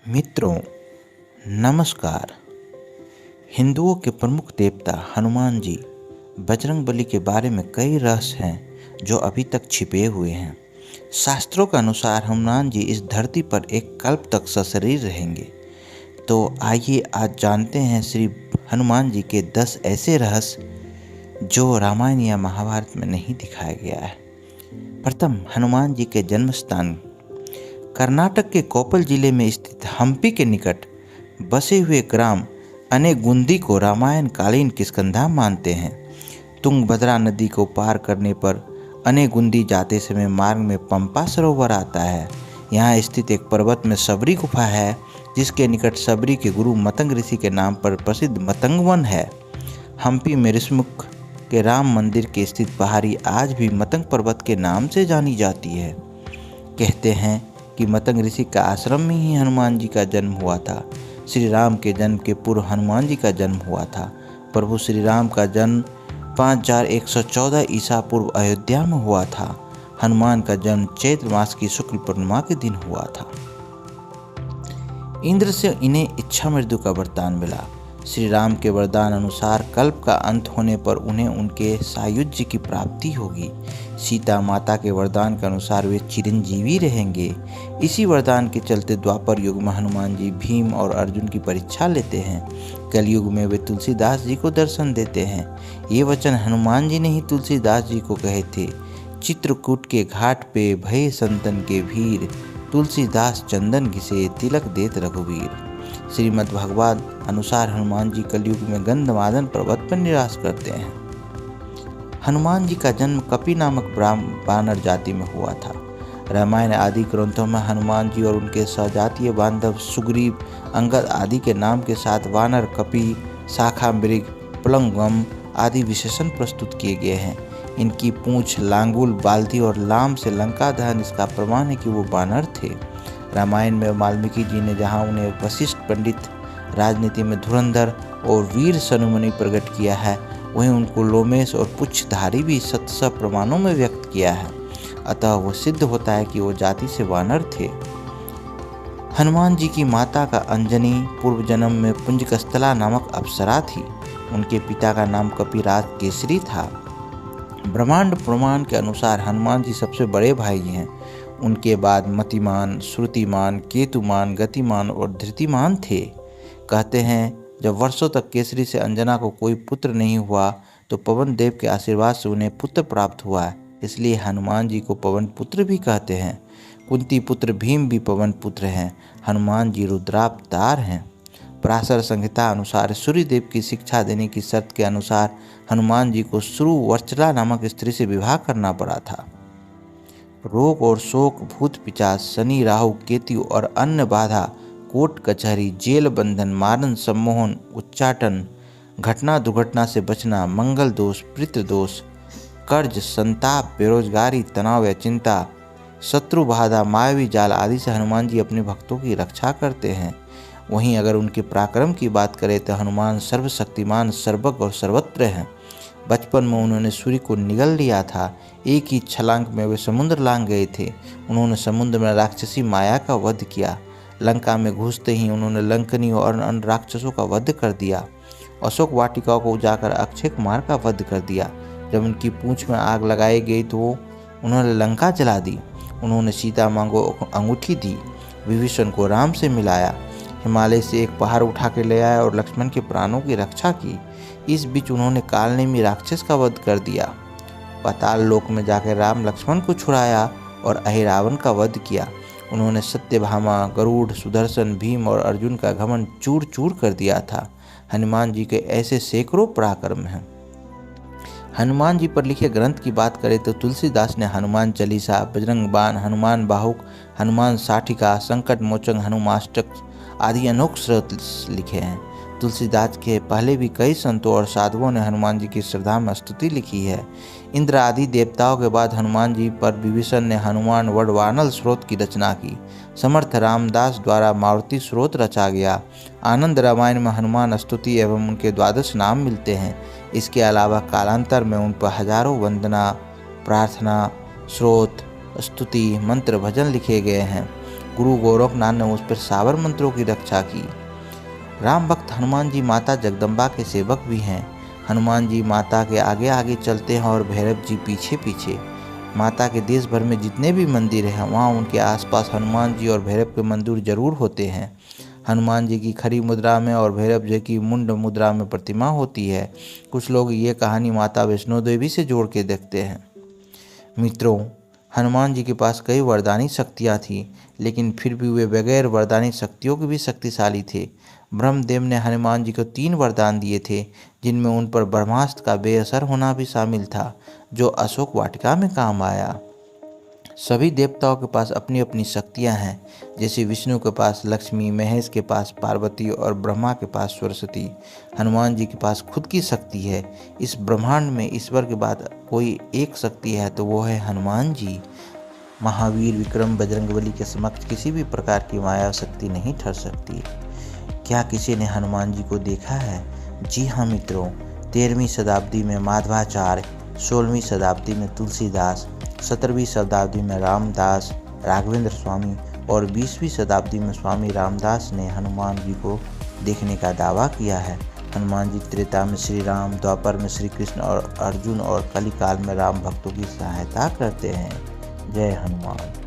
मित्रों, नमस्कार। हिंदुओं के प्रमुख देवता हनुमान जी, बजरंगबली के बारे में कई रहस्य हैं जो अभी तक छिपे हुए हैं। शास्त्रों के अनुसार हनुमान जी इस धरती पर एक कल्प तक सशरीर रहेंगे। तो आइए आज जानते हैं श्री हनुमान जी के 10 ऐसे रहस्य जो रामायण या महाभारत में नहीं दिखाया गया है। प्रथम, हनुमान जी के जन्म स्थान। कर्नाटक के कोप्पल जिले में स्थित हम्पी के निकट बसे हुए ग्राम अनेगुंदी को रामायण कालीन किष्किंधा मानते हैं। तुंगभद्रा नदी को पार करने पर अनेगुंदी जाते समय मार्ग में पंपा सरोवर आता है। यहाँ स्थित एक पर्वत में सबरी गुफा है, जिसके निकट सबरी के गुरु मतंग ऋषि के नाम पर प्रसिद्ध मतंग वन है। हम्पी में ऋषमुख के राम मंदिर के स्थित पहाड़ी आज भी मतंग पर्वत के नाम से जानी जाती है। कहते हैं कि मतंग ऋषि का आश्रम में ही हनुमान जी का जन्म हुआ था। श्री राम के जन्म के पूर्व हनुमान जी का जन्म हुआ था। प्रभु श्री राम का जन्म 5114 ईसा पूर्व अयोध्या में हुआ था। हनुमान का जन्म चैत्र मास की शुक्ल पूर्णिमा के दिन हुआ था। इंद्र से इन्हें इच्छा मृत्यु का वरदान मिला। श्री राम के वरदान अनुसार कल्प का अंत होने पर उन्हें उनके सायुज्य की प्राप्ति होगी। सीता माता के वरदान के अनुसार वे चिरंजीवी रहेंगे। इसी वरदान के चलते द्वापर युग में हनुमान जी भीम और अर्जुन की परीक्षा लेते हैं। कलयुग में वे तुलसीदास जी को दर्शन देते हैं। ये वचन हनुमान जी ने ही तुलसीदास जी को कहे थे। चित्रकूट के घाट पे भये संतन के भीर, तुलसीदास चंदन घिसे तिलक देत रघुवीर। श्रीमद् भागवत अनुसार हनुमान जी कलयुग में गंधमादन पर्वत पर निवास करते हैं। हनुमान जी का जन्म कपि नामक वानर जाति में हुआ था। रामायण आदि ग्रंथों में हनुमान जी और उनके सजातीय बांधव सुग्रीव, अंगद आदि के नाम के साथ वानर, कपि, शाखा मृग, प्लंगम आदि विशेषण प्रस्तुत किए गए हैं। इनकी पूंछ, लांगुल, बाल्दी और लाम से लंका दहन इसका प्रमाण है कि वो वानर थे। रामायण में वाल्मीकि जी ने जहाँ उन्हें वशिष्ठ पंडित, राजनीति में धुरंधर और वीर सनुमनि प्रकट किया है, वहीं उनको लोमेश और पुच्छधारी भी सत्य प्रमाणों में व्यक्त किया है। अतः वो सिद्ध होता है कि वो जाति से वानर थे। हनुमान जी की माता का अंजनी पूर्व जन्म में पुंजकस्थला नामक अप्सरा थी। उनके पिता का नाम कपिराज केसरी था। ब्रह्मांड प्रमाण के अनुसार हनुमान जी सबसे बड़े भाई हैं। उनके बाद मतिमान, श्रुतिमान, केतुमान, गतिमान और धृतिमान थे। कहते हैं जब वर्षों तक केसरी से अंजना को कोई पुत्र नहीं हुआ तो पवन देव के आशीर्वाद से उन्हें पुत्र प्राप्त हुआ, इसलिए हनुमान जी को पवन पुत्र भी कहते हैं। कुंती पुत्र भीम भी पवन पुत्र हैं। हनुमान जी रुद्रावतार हैं। पराशर संहिता अनुसार सूर्यदेव की शिक्षा देने की शर्त के अनुसार हनुमान जी को सुवर्चला नामक स्त्री से विवाह करना पड़ा था। रोग और शोक, भूत पिशाच, शनि, राहु, केतु और अन्य बाधा, कोर्ट कचहरी, जेल बंधन, मारण, सम्मोहन, उच्चाटन, घटना दुर्घटना से बचना, मंगल दोष, पितृ दोष, कर्ज, संताप, बेरोजगारी, तनाव या चिंता, शत्रु बाधा, मायावी जाल आदि से हनुमान जी अपने भक्तों की रक्षा करते हैं। वहीं अगर उनके पराक्रम की बात करें तो हनुमान सर्वशक्तिमान, सर्वज्ञ और सर्वत्र हैं। बचपन में उन्होंने सूर्य को निगल लिया था। एक ही छलांग में वे समुद्र लांग गए थे। उन्होंने समुद्र में राक्षसी माया का वध किया। लंका में घुसते ही उन्होंने लंकनी और अन्य राक्षसों का वध कर दिया। अशोक वाटिका को उजाकर अक्षय कुमार का वध कर दिया। जब उनकी पूंछ में आग लगाई गई तो उन्होंने लंका जला दी। उन्होंने सीता माँ को अंगूठी दी, विभीषण को राम से मिलाया, हिमालय से एक पहाड़ उठा के ले आया और लक्ष्मण के प्राणों की रक्षा की। इस बीच उन्होंने कालनेमी राक्षस का वध कर दिया। पाताल लोक में जाकर राम लक्ष्मण को छुड़ाया और अहिरावण का वध किया। उन्होंने सत्यभामा, गरुड़, सुदर्शन, भीम और अर्जुन का घमंड चूर चूर कर दिया था। हनुमान जी के ऐसे सैकड़ों पराक्रम हैं। हनुमान जी पर लिखे ग्रंथ की बात करें तो तुलसीदास ने हनुमान चालीसा, बजरंग बाण, हनुमान बाहुक, हनुमान साठिका, संकट मोचन, हनुमाष्टक आदि अनोखे स्रोत लिखे हैं। तुलसीदास के पहले भी कई संतों और साधुओं ने हनुमान जी की श्रद्धा में स्तुति लिखी है। इंद्र आदि देवताओं के बाद हनुमान जी पर विभीषण ने हनुमान वडवानल स्रोत की रचना की। समर्थ रामदास द्वारा मारुति स्रोत रचा गया। आनंद रामायण में हनुमान स्तुति एवं उनके 12 नाम मिलते हैं। इसके अलावा कालांतर में उन पर हजारों वंदना, प्रार्थना, स्रोत, स्तुति, मंत्र, भजन लिखे गए हैं। गुरु गोरखनाथ ने उस पर साबर मंत्रों की रक्षा की। राम भक्त हनुमान जी माता जगदम्बा के सेवक भी हैं। हनुमान जी माता के आगे आगे चलते हैं और भैरव जी पीछे पीछे। माता के देश भर में जितने भी मंदिर हैं वहाँ उनके आसपास हनुमान जी और भैरव के मंदिर जरूर होते हैं। हनुमान जी की खड़ी मुद्रा में और भैरव जी की मुंड मुद्रा में प्रतिमा होती है। कुछ लोग ये कहानी माता वैष्णो देवी से जोड़ के देखते हैं। मित्रों, हनुमान जी के पास कई वरदानी शक्तियाँ थीं, लेकिन फिर भी वे बगैर वरदानी शक्तियों के भी शक्तिशाली थे। ब्रह्मदेव ने हनुमान जी को 3 वरदान दिए थे, जिनमें उन पर ब्रह्मास्त्र का बेअसर होना भी शामिल था, जो अशोक वाटिका में काम आया। सभी देवताओं के पास अपनी अपनी शक्तियां हैं, जैसे विष्णु के पास लक्ष्मी, महेश के पास पार्वती और ब्रह्मा के पास सरस्वती। हनुमान जी के पास खुद की शक्ति है। इस ब्रह्मांड में ईश्वर के बाद कोई एक शक्ति है तो वो है हनुमान जी। महावीर, विक्रम, बजरंगबली के समक्ष किसी भी प्रकार की माया शक्ति नहीं ठहर सकती। क्या किसी ने हनुमान जी को देखा है? जी हाँ मित्रों, 13वीं शताब्दी में माधवाचार्य, 16वीं शताब्दी में तुलसीदास, 17वीं शताब्दी में रामदास, राघवेंद्र स्वामी और 20वीं शताब्दी में स्वामी रामदास ने हनुमान जी को देखने का दावा किया है। हनुमान जी त्रेता में श्री राम, द्वापर में श्री कृष्ण और अर्जुन और कलिकाल में राम भक्तों की सहायता करते हैं। जय हनुमान।